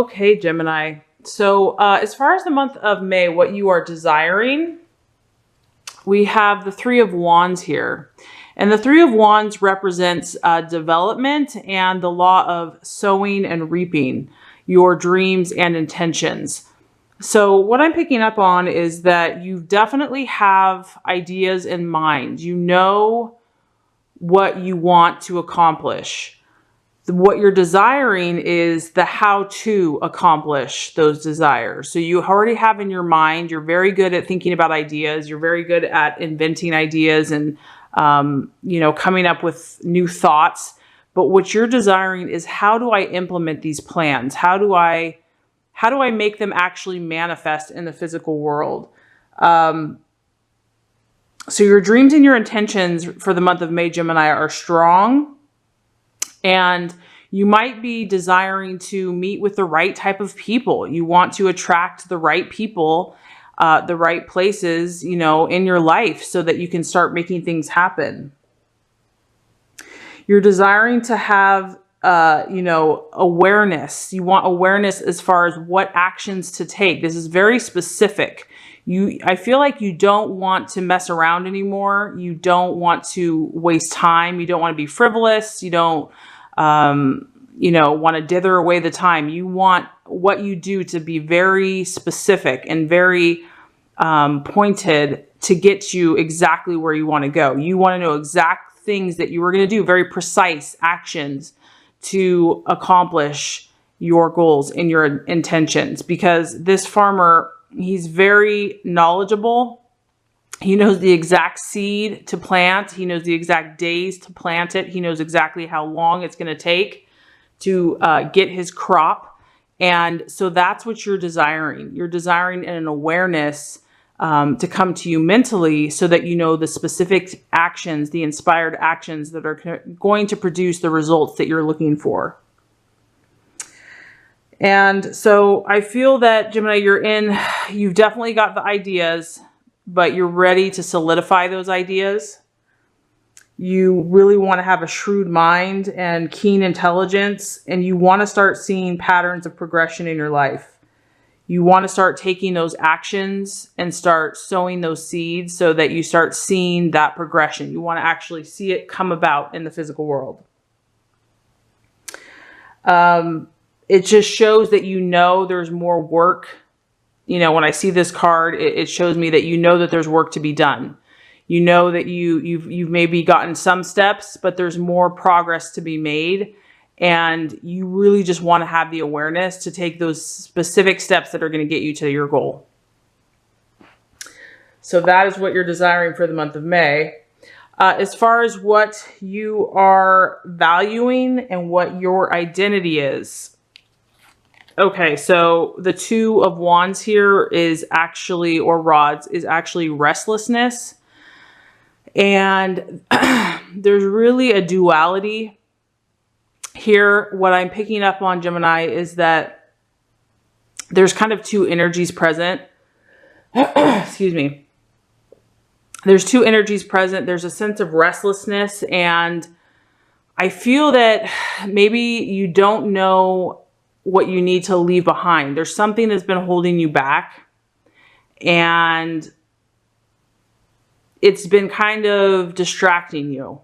Okay, Gemini. So as far as the month of May, what you are desiring, we have the Three of Wands here. And the Three of Wands represents development and the law of sowing and reaping, your dreams and intentions. So what I'm picking up on is that you definitely have ideas in mind. You know what you want to accomplish. What you're desiring is the how to accomplish those desires. So you already have in your mind, you're very good at thinking about ideas. You're very good at inventing ideas and, coming up with new thoughts. But what you're desiring is, how do I implement these plans? How do I make them actually manifest in the physical world? So your dreams and your intentions for the month of May, Gemini, are strong. And you might be desiring to meet with the right type of people. You want to attract the right people, the right places, in your life so that you can start making things happen. You're desiring to have, awareness. You want awareness as far as what actions to take. This is very specific. I feel like you don't want to mess around anymore. You don't want to waste time. You don't want to be frivolous. You don't, want to dither away the time. You want what you do to be very specific and very pointed to get you exactly where you want to go. You want to know exact things that you are going to do, very precise actions to accomplish your goals and your intentions, because this farmer, he's very knowledgeable. He knows the exact seed to plant. He knows the exact days to plant it. He knows exactly how long it's going to take to get his crop. And so that's what you're desiring. You're desiring an awareness to come to you mentally so that you know the specific actions, the inspired actions that are going to produce the results that you're looking for. And so I feel that, Gemini, you've definitely got the ideas, but you're ready to solidify those ideas. You really want to have a shrewd mind and keen intelligence, and you want to start seeing patterns of progression in your life. You want to start taking those actions and start sowing those seeds so that you start seeing that progression. You want to actually see it come about in the physical world. It just shows that there's more work. When I see this card, it shows me that that there's work to be done. You know that you've maybe gotten some steps, but there's more progress to be made. And you really just want to have the awareness to take those specific steps that are going to get you to your goal. So that is what you're desiring for the month of May. As far as what you are valuing and what your identity is. Okay, so the Two of Wands here is actually, or rods, is actually restlessness. And there's really a duality here. What I'm picking up on, Gemini, is that there's kind of two energies present. Excuse me. There's two energies present. There's a sense of restlessness, and I feel that maybe you don't know what you need to leave behind. There's something that's been holding you back, and it's been kind of distracting you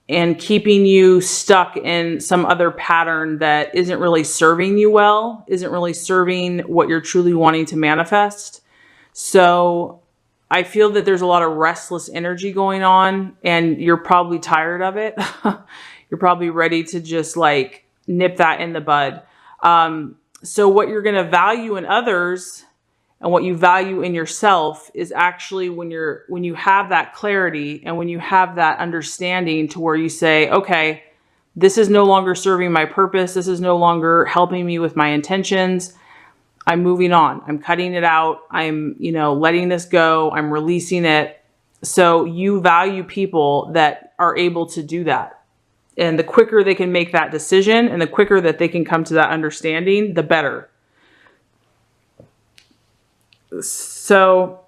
and keeping you stuck in some other pattern that isn't really serving you well, isn't really serving what you're truly wanting to manifest. So I feel that there's a lot of restless energy going on, and you're probably tired of it. You're probably ready to just nip that in the bud. So what you're going to value in others and what you value in yourself is actually when you have that clarity and when you have that understanding to where you say, okay, this is no longer serving my purpose. This is no longer helping me with my intentions. I'm moving on. I'm cutting it out. I'm, letting this go. I'm releasing it. So you value people that are able to do that. And the quicker they can make that decision and the quicker that they can come to that understanding, the better. So,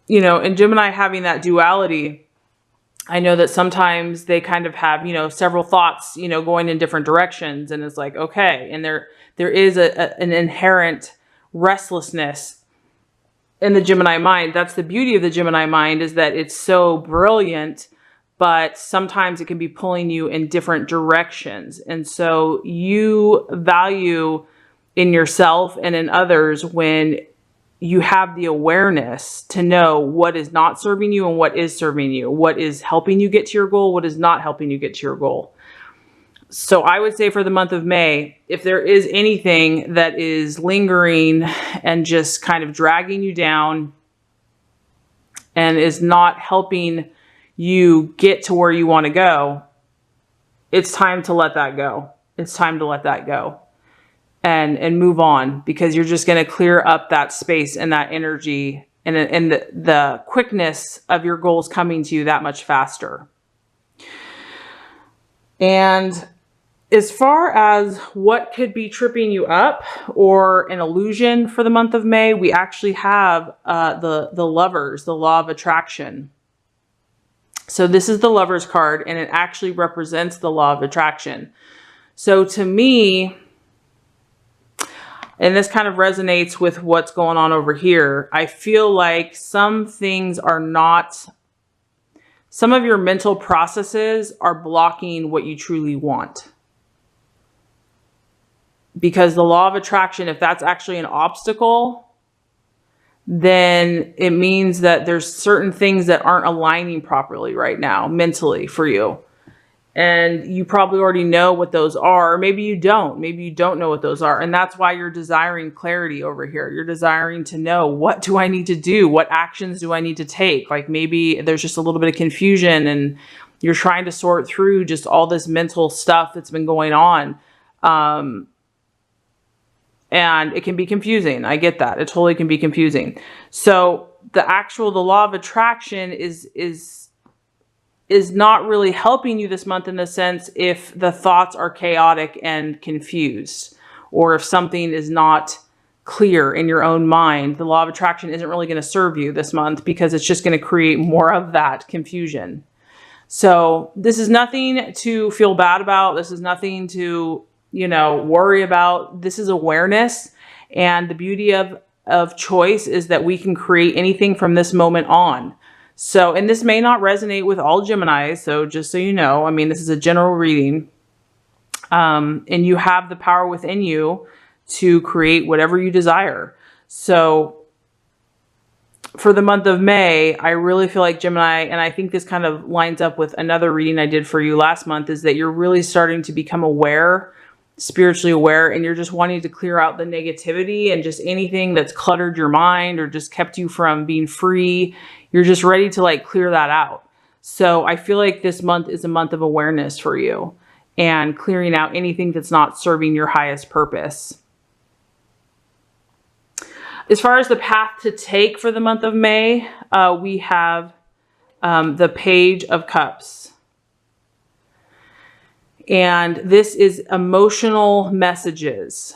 in Gemini having that duality, I know that sometimes they kind of have, several thoughts, going in different directions, and it's like, okay. And there is an inherent restlessness in the Gemini mind. That's the beauty of the Gemini mind, is that it's so brilliant, but sometimes it can be pulling you in different directions. And so you value in yourself and in others when you have the awareness to know what is not serving you and what is serving you, what is helping you get to your goal, what is not helping you get to your goal. So I would say for the month of May, if there is anything that is lingering and just kind of dragging you down and is not helping you get to where you want to go, it's time to let that go. It's time to let that go and move on, because you're just going to clear up that space and that energy and the quickness of your goals coming to you that much faster. And as far as what could be tripping you up or an illusion for the month of May, we actually have the Lovers, the law of attraction. So this is the Lovers card, and it actually represents the law of attraction. So to me, and this kind of resonates with what's going on over here, I feel like some things are not, some of your mental processes are blocking what you truly want. Because the law of attraction, if that's actually an obstacle, then it means that there's certain things that aren't aligning properly right now mentally for you. And you probably already know what those are, or maybe you don't. Maybe you don't know what those are. And that's why you're desiring clarity over here. You're desiring to know, what do I need to do? What actions do I need to take? Like maybe there's just a little bit of confusion and you're trying to sort through just all this mental stuff that's been going on. And it can be confusing. I get that. It totally can be confusing. So the law of attraction is not really helping you this month, in the sense if the thoughts are chaotic and confused, or if something is not clear in your own mind. The law of attraction isn't really going to serve you this month, because it's just going to create more of that confusion. So this is nothing to feel bad about. This is nothing to worry about. This is awareness. And the beauty of choice is that we can create anything from this moment on. So, and this may not resonate with all Geminis. So just so you know, I mean, this is a general reading. And you have the power within you to create whatever you desire. So for the month of May, I really feel like Gemini, and I think this kind of lines up with another reading I did for you last month, is that you're really starting to become aware, spiritually aware, and you're just wanting to clear out the negativity and just anything that's cluttered your mind or just kept you from being free. You're just ready to clear that out. So I feel like this month is a month of awareness for you and clearing out anything that's not serving your highest purpose. As far as the path to take for the month of May, we have the Page of Cups. And this is emotional messages.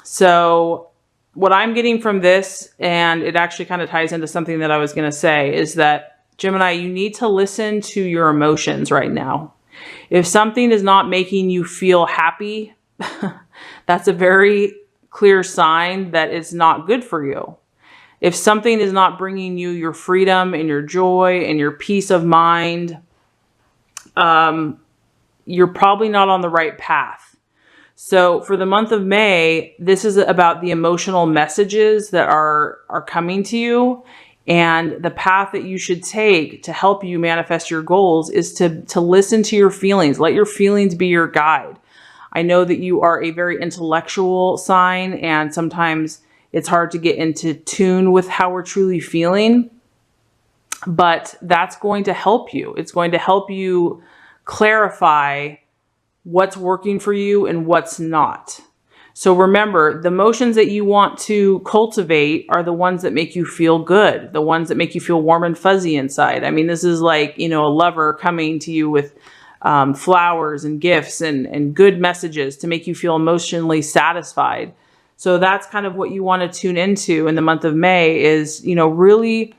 So what I'm getting from this, and it actually kind of ties into something that I was going to say, is that Gemini, you need to listen to your emotions right now. If something is not making you feel happy, that's a very clear sign that it's not good for you. If something is not bringing you your freedom and your joy and your peace of mind, you're probably not on the right path. So for the month of May, this is about the emotional messages that are coming to you, and the path that you should take to help you manifest your goals is to listen to your feelings. Let your feelings be your guide. I know that you are a very intellectual sign, and sometimes it's hard to get into tune with how we're truly feeling, but that's going to help you. It's going to help you clarify what's working for you and what's not. So remember, the emotions that you want to cultivate are the ones that make you feel good, the ones that make you feel warm and fuzzy inside. I mean, this is like, a lover coming to you with flowers and gifts and good messages to make you feel emotionally satisfied. So that's kind of what you want to tune into in the month of May is, really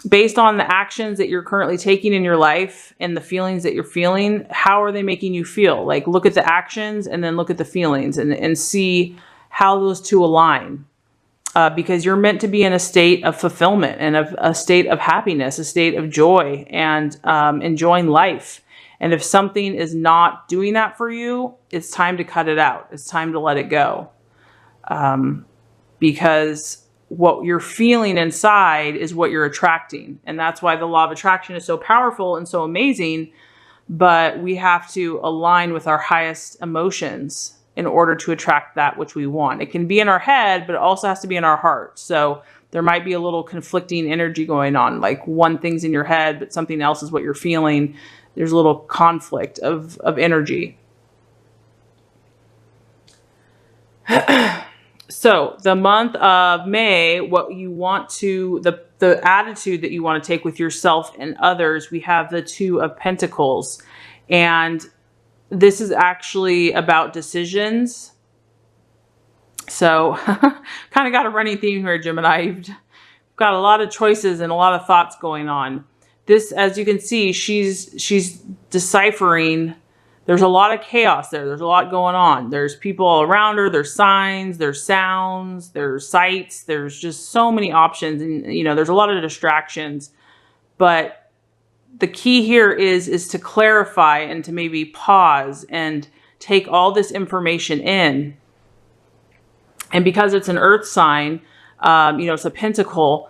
based on the actions that you're currently taking in your life and the feelings that you're feeling, how are they making you feel? Like, look at the actions and then look at the feelings and see how those two align. Because you're meant to be in a state of fulfillment and a state of happiness, a state of joy, and enjoying life. And if something is not doing that for you, it's time to cut it out. It's time to let it go. Because what you're feeling inside is what you're attracting. And that's why the law of attraction is so powerful and so amazing. But we have to align with our highest emotions in order to attract that which we want. It can be in our head, but it also has to be in our heart. So there might be a little conflicting energy going on. Like, one thing's in your head, but something else is what you're feeling. There's a little conflict of energy. So the month of May, what you want to, the attitude that you want to take with yourself and others, we have the Two of Pentacles. And this is actually about decisions. So kind of got a running theme here, Gemini. You've got a lot of choices and a lot of thoughts going on. This, as you can see, she's deciphering. There's a lot of chaos there. There's a lot going on. There's people all around her. There's signs, there's sounds, there's sights. There's just so many options. And, you know, there's a lot of distractions. But the key here is to clarify and to maybe pause and take all this information in. And because it's an earth sign, you know, it's a pentacle,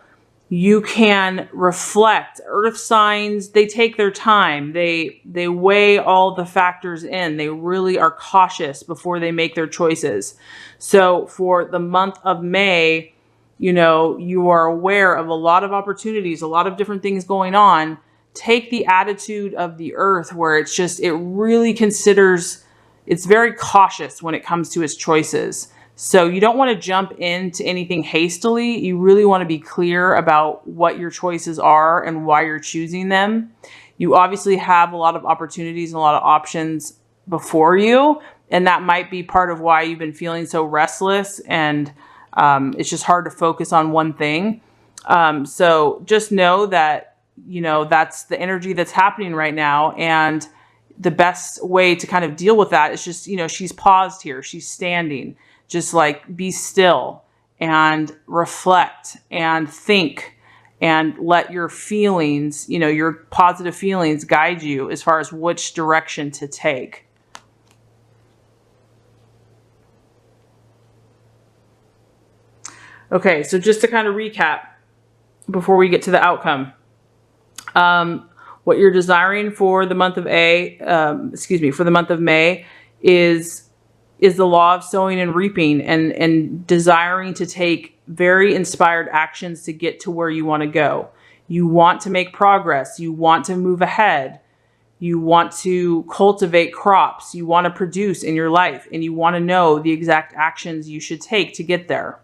you can reflect. Earth signs, they take their time. They weigh all the factors in. They really are cautious before they make their choices. So for the month of May, you know, you are aware of a lot of opportunities, a lot of different things going on. Take the attitude of the earth where it's just, it really considers, it's very cautious when it comes to its choices. So you don't want to jump into anything hastily. You really want to be clear about what your choices are and why you're choosing them. You obviously have a lot of opportunities and a lot of options before you. And that might be part of why you've been feeling so restless and it's just hard to focus on one thing. So just know that, you know, that's the energy that's happening right now. And the best way to kind of deal with that is just, you know, she's paused here. She's standing. Just like be still and reflect and think and let your feelings, you know, your positive feelings guide you as far as which direction to take. Okay, so just to kind of recap before we get to the outcome. What you're desiring for the month of for the month of May is the law of sowing and reaping and desiring to take very inspired actions to get to where you want to go. You want to make progress. You want to move ahead. You want to cultivate crops. You want to produce in your life, and you want to know the exact actions you should take to get there.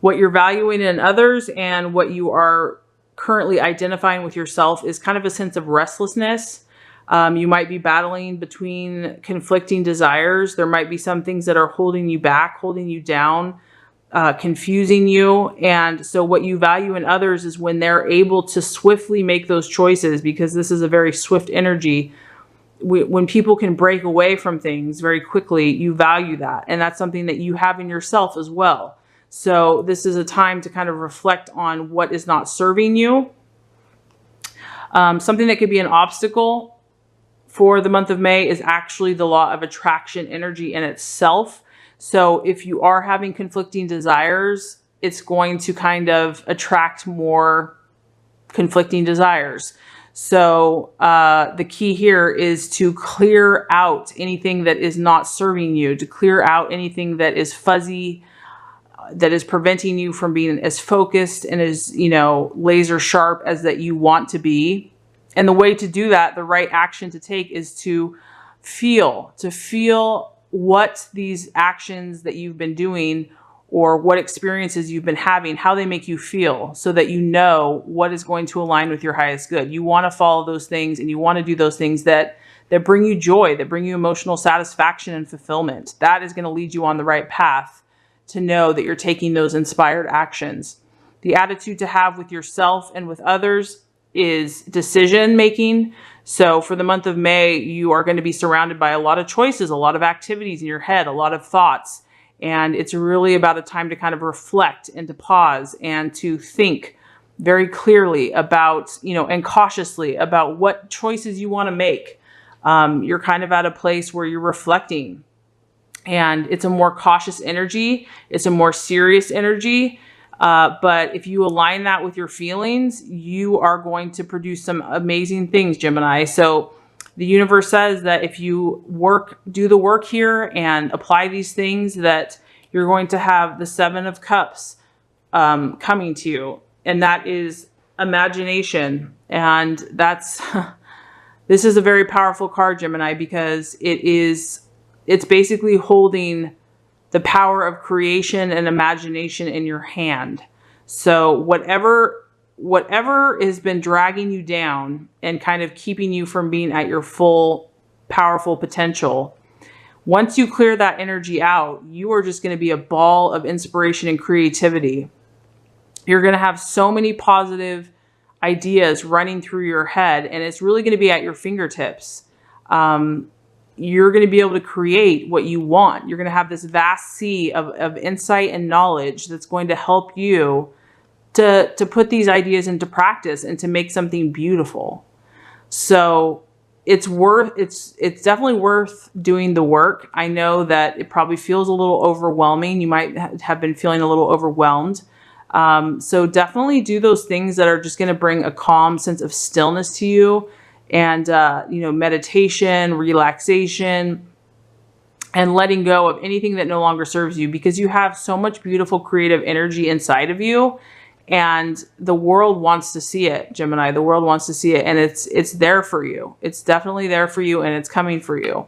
What you're valuing in others and what you are currently identifying with yourself is kind of a sense of restlessness. You might be battling between conflicting desires. There might be some things that are holding you back, holding you down, confusing you. And so what you value in others is when they're able to swiftly make those choices, because this is a very swift energy. When people can break away from things very quickly, you value that. And that's something that you have in yourself as well. So this is a time to kind of reflect on what is not serving you. Something that could be an obstacle for the month of May is actually the law of attraction energy in itself. So if you are having conflicting desires, it's going to kind of attract more conflicting desires. So the key here is to clear out anything that is not serving you, to clear out anything that is fuzzy, that is preventing you from being as focused and as, you know, laser sharp as that you want to be. And the way to do that, the right action to take, is to feel what these actions that you've been doing or what experiences you've been having, how they make you feel, so that you know what is going to align with your highest good. You want to follow those things, and you want to do those things that bring you joy, that bring you emotional satisfaction and fulfillment. That is going to lead you on the right path to know that you're taking those inspired actions. The attitude to have with yourself and with others is decision making. So for the month of May, you are going to be surrounded by a lot of choices, a lot of activities in your head, a lot of thoughts. And it's really about a time to kind of reflect and to pause and to think very clearly about, and cautiously about what choices you want to make. You're kind of at a place where you're reflecting, and it's a more cautious energy. It's a more serious energy. But if you align that with your feelings, you are going to produce some amazing things, Gemini. So the universe says that if you do the work here and apply these things, that you're going to have the Seven of Cups coming to you. And that is imagination. And this is a very powerful card, Gemini, because it's basically holding the power of creation and imagination in your hand. So whatever has been dragging you down and kind of keeping you from being at your full powerful potential, once you clear that energy out, you are just going to be a ball of inspiration and creativity. You're going to have so many positive ideas running through your head, and it's really going to be at your fingertips. You're going to be able to create what you want. You're going to have this vast sea of insight and knowledge that's going to help you to put these ideas into practice and to make something beautiful. So it's definitely worth doing the work. I know that it probably feels a little overwhelming. You might have been feeling a little overwhelmed. So definitely do those things that are just going to bring a calm sense of stillness to you. And, meditation, relaxation, and letting go of anything that no longer serves you, because you have so much beautiful creative energy inside of you, and the world wants to see it, Gemini. The world wants to see it, and it's there for you. It's definitely there for you, and it's coming for you.